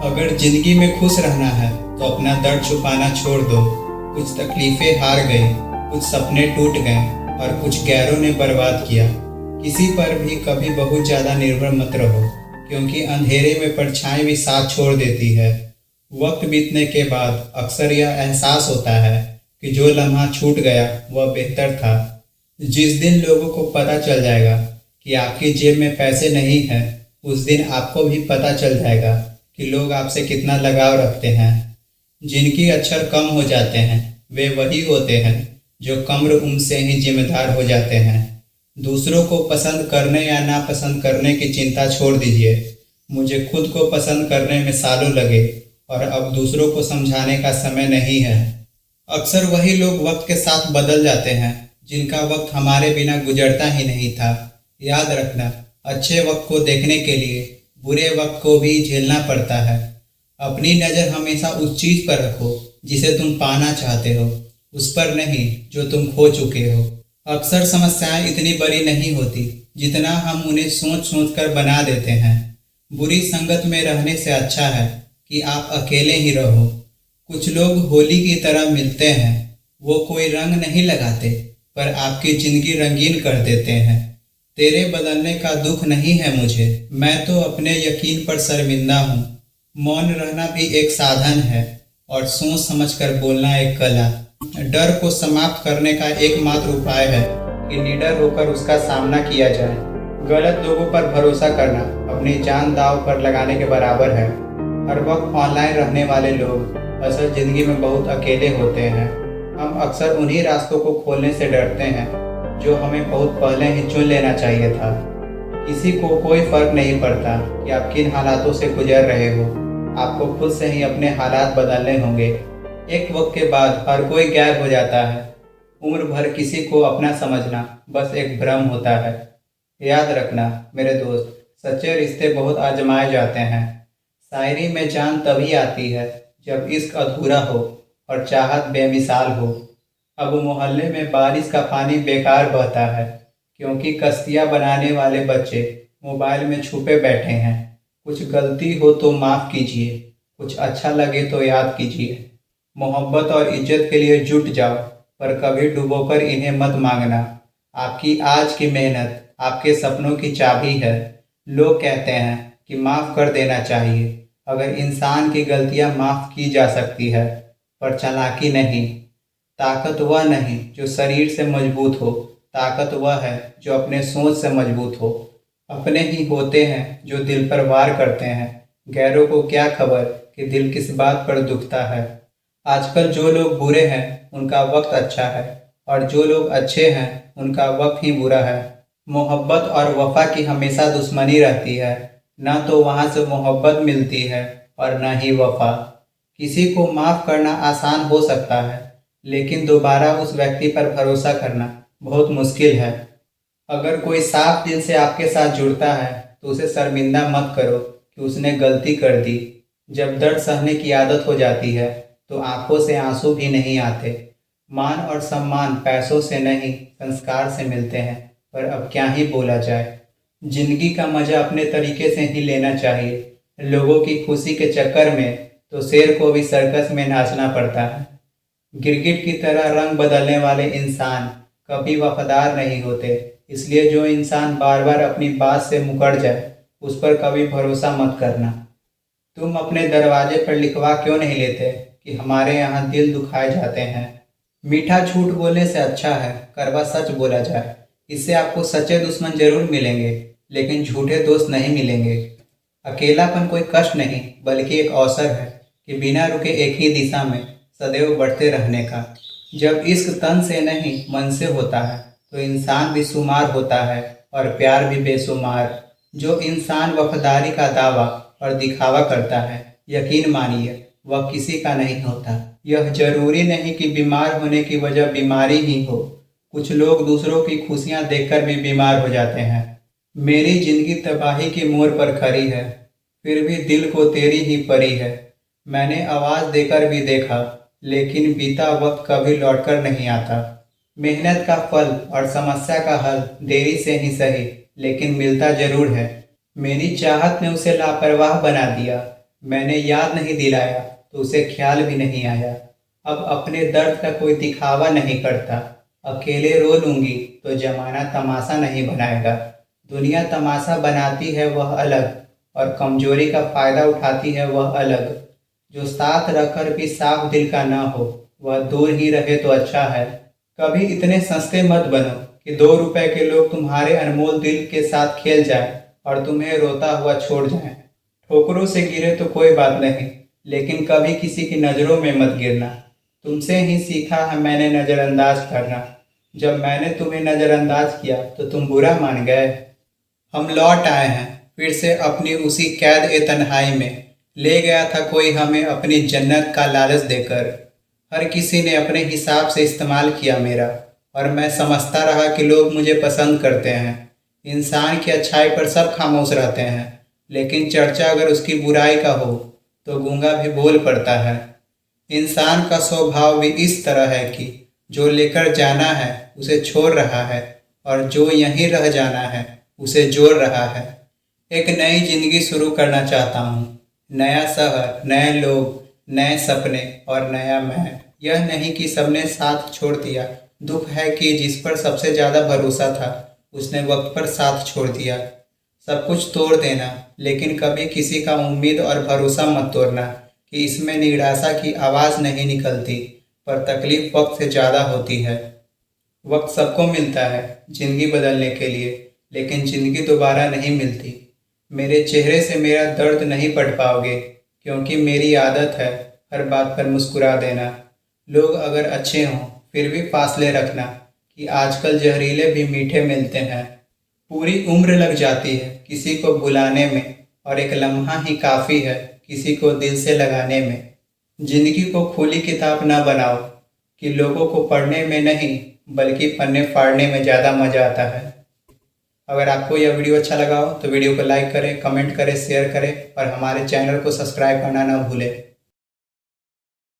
अगर जिंदगी में खुश रहना है तो अपना दर्द छुपाना छोड़ दो। कुछ तकलीफें हार गई, कुछ सपने टूट गए और कुछ गैरों ने बर्बाद किया। किसी पर भी कभी बहुत ज़्यादा निर्भर मत रहो, क्योंकि अंधेरे में परछाई भी साथ छोड़ देती है। वक्त बीतने के बाद अक्सर यह एहसास होता है कि जो लम्हा छूट गया वह बेहतर था। जिस दिन लोगों को पता चल जाएगा कि आपकी जेब में पैसे नहीं हैं, उस दिन आपको भी पता चल जाएगा कि लोग आपसे कितना लगाव रखते हैं। जिनकी अक्षर कम हो जाते हैं वे वही होते हैं जो कम उम्र से ही जिम्मेदार हो जाते हैं। दूसरों को पसंद करने या नापसंद करने की चिंता छोड़ दीजिए। मुझे खुद को पसंद करने में सालों लगे और अब दूसरों को समझाने का समय नहीं है। अक्सर वही लोग वक्त के साथ बदल जाते हैं जिनका वक्त हमारे बिना गुजरता ही नहीं था। याद रखना, अच्छे वक्त को देखने के लिए बुरे वक्त को भी झेलना पड़ता है। अपनी नज़र हमेशा उस चीज़ पर रखो जिसे तुम पाना चाहते हो, उस पर नहीं जो तुम खो चुके हो। अक्सर समस्याएं इतनी बड़ी नहीं होती जितना हम उन्हें सोच सोच कर बना देते हैं। बुरी संगत में रहने से अच्छा है कि आप अकेले ही रहो। कुछ लोग होली की तरह मिलते हैं, वो कोई रंग नहीं लगाते पर आपकी ज़िंदगी रंगीन कर देते हैं। तेरे बदलने का दुख नहीं है मुझे, मैं तो अपने यकीन पर शर्मिंदा हूँ। मौन रहना भी एक साधन है और सोच समझकर बोलना एक कला। डर को समाप्त करने का एकमात्र उपाय है कि निडर होकर उसका सामना किया जाए। गलत लोगों पर भरोसा करना अपनी जान दांव पर लगाने के बराबर है। हर वक्त ऑनलाइन रहने वाले लोग असल ज़िंदगी में बहुत अकेले होते हैं। हम अक्सर उन्हीं रास्तों को खोलने से डरते हैं जो हमें बहुत पहले ही चुन लेना चाहिए था। किसी को कोई फर्क नहीं पड़ता कि आप किन हालातों से गुजर रहे हो, आपको खुद से ही अपने हालात बदलने होंगे। एक वक्त के बाद हर कोई गैर हो जाता है। उम्र भर किसी को अपना समझना बस एक भ्रम होता है। याद रखना मेरे दोस्त, सच्चे रिश्ते बहुत आजमाए जाते हैं। शायरी में जान तभी आती है जब इश्क अधूरा हो और चाहत बेमिसाल हो। अब मोहल्ले में बारिश का पानी बेकार बहता है क्योंकि कश्तियाँ बनाने वाले बच्चे मोबाइल में छुपे बैठे हैं। कुछ गलती हो तो माफ़ कीजिए, कुछ अच्छा लगे तो याद कीजिए। मोहब्बत और इज्जत के लिए जुट जाओ, पर कभी डुबोकर इन्हें मत मांगना। आपकी आज की मेहनत आपके सपनों की चाबी है। लोग कहते हैं कि माफ़ कर देना चाहिए। अगर इंसान की गलतियां माफ़ की जा सकती है, पर चालाकी नहीं। ताकत वह नहीं जो शरीर से मजबूत हो, ताकत वह है जो अपने सोच से मजबूत हो। अपने ही होते हैं जो दिल पर वार करते हैं। गैरों को क्या खबर कि दिल किस बात पर दुखता है। आजकल जो लोग बुरे हैं उनका वक्त अच्छा है और जो लोग अच्छे हैं उनका वक्त ही बुरा है। मोहब्बत और वफा की हमेशा दुश्मनी रहती है। न तो वहाँ से मोहब्बत मिलती है और न ही वफा। किसी को माफ़ करना आसान हो सकता है, लेकिन दोबारा उस व्यक्ति पर भरोसा करना बहुत मुश्किल है। अगर कोई साफ दिल से आपके साथ जुड़ता है तो उसे शर्मिंदा मत करो कि उसने गलती कर दी। जब दर्द सहने की आदत हो जाती है तो आंखों से आंसू भी नहीं आते। मान और सम्मान पैसों से नहीं संस्कार से मिलते हैं, पर अब क्या ही बोला जाए। जिंदगी का मजा अपने तरीके से ही लेना चाहिए। लोगों की खुशी के चक्कर में तो शेर को भी सर्कस में नाचना पड़ता है। गिरगिट की तरह रंग बदलने वाले इंसान कभी वफादार नहीं होते। इसलिए जो इंसान बार बार अपनी बात से मुकर जाए उस पर कभी भरोसा मत करना। तुम अपने दरवाजे पर लिखवा क्यों नहीं लेते कि हमारे यहाँ दिल दुखाए जाते हैं। मीठा झूठ बोलने से अच्छा है कड़वा सच बोला जाए। इससे आपको सच्चे दुश्मन जरूर मिलेंगे, लेकिन झूठे दोस्त नहीं मिलेंगे। अकेलापन कोई कष्ट नहीं बल्कि एक अवसर है कि बिना रुके एक ही दिशा में सदैव बढ़ते रहने का। जब इश्क तन से नहीं मन से होता है तो इंसान भी शुमार होता है और प्यार भी बेशुमार। जो इंसान वफादारी का दावा और दिखावा करता है, यकीन मानिए वह किसी का नहीं होता। यह जरूरी नहीं कि बीमार होने की वजह बीमारी ही हो। कुछ लोग दूसरों की खुशियां देखकर भी बीमार हो जाते हैं। मेरी जिंदगी तबाही की मोड़ पर खड़ी है, फिर भी दिल को तेरी ही परी है। मैंने आवाज़ देकर भी देखा, लेकिन बीता वक्त कभी लौटकर नहीं आता। मेहनत का फल और समस्या का हल देरी से ही सही, लेकिन मिलता जरूर है। मेरी चाहत ने उसे लापरवाह बना दिया। मैंने याद नहीं दिलाया तो उसे ख्याल भी नहीं आया। अब अपने दर्द का कोई दिखावा नहीं करता। अकेले रो लूंगी तो जमाना तमाशा नहीं बनाएगा। दुनिया तमाशा बनाती है वह अलग, और कमजोरी का फायदा उठाती है वह अलग। जो साथ रहकर भी साफ दिल का ना हो, वह दूर ही रहे तो अच्छा है। कभी इतने सस्ते मत बनो कि 2 रुपए के लोग तुम्हारे अनमोल दिल के साथ खेल जाएं और तुम्हें रोता हुआ छोड़ जाएं। ठोकरों से गिरे तो कोई बात नहीं, लेकिन कभी किसी की नज़रों में मत गिरना। तुमसे ही सीखा है मैंने नज़रअंदाज करना। जब मैंने तुम्हें नज़रअंदाज किया तो तुम बुरा मान गए। हम लौट आए हैं फिर से अपनी उसी कैद ए तन्हाई में। ले गया था कोई हमें अपनी जन्नत का लालच देकर। हर किसी ने अपने हिसाब से इस्तेमाल किया मेरा, और मैं समझता रहा कि लोग मुझे पसंद करते हैं। इंसान की अच्छाई पर सब खामोश रहते हैं, लेकिन चर्चा अगर उसकी बुराई का हो तो गूंगा भी बोल पड़ता है। इंसान का स्वभाव भी इस तरह है कि जो लेकर जाना है उसे छोड़ रहा है, और जो यहीं रह जाना है उसे जोड़ रहा है। एक नई जिंदगी शुरू करना चाहता हूँ। नया शहर, नए लोग, नए सपने और नया मैं। यह नहीं कि सबने साथ छोड़ दिया, दुख है कि जिस पर सबसे ज़्यादा भरोसा था उसने वक्त पर साथ छोड़ दिया। सब कुछ तोड़ देना, लेकिन कभी किसी का उम्मीद और भरोसा मत तोड़ना कि इसमें निराशा की आवाज़ नहीं निकलती, पर तकलीफ वक्त से ज़्यादा होती है। वक्त सबको मिलता है जिंदगी बदलने के लिए, लेकिन जिंदगी दोबारा नहीं मिलती। मेरे चेहरे से मेरा दर्द नहीं पढ़ पाओगे, क्योंकि मेरी आदत है हर बात पर मुस्कुरा देना। लोग अगर अच्छे हों फिर भी फासले रखना कि आजकल जहरीले भी मीठे मिलते हैं। पूरी उम्र लग जाती है किसी को भुलाने में, और एक लम्हा ही काफ़ी है किसी को दिल से लगाने में। जिंदगी को खुली किताब ना बनाओ कि लोगों को पढ़ने में नहीं बल्कि पन्ने फाड़ने में ज़्यादा मज़ा आता है। अगर आपको यह वीडियो अच्छा लगा हो तो वीडियो को लाइक करें, कमेंट करें, शेयर करें और हमारे चैनल को सब्सक्राइब करना ना भूलें।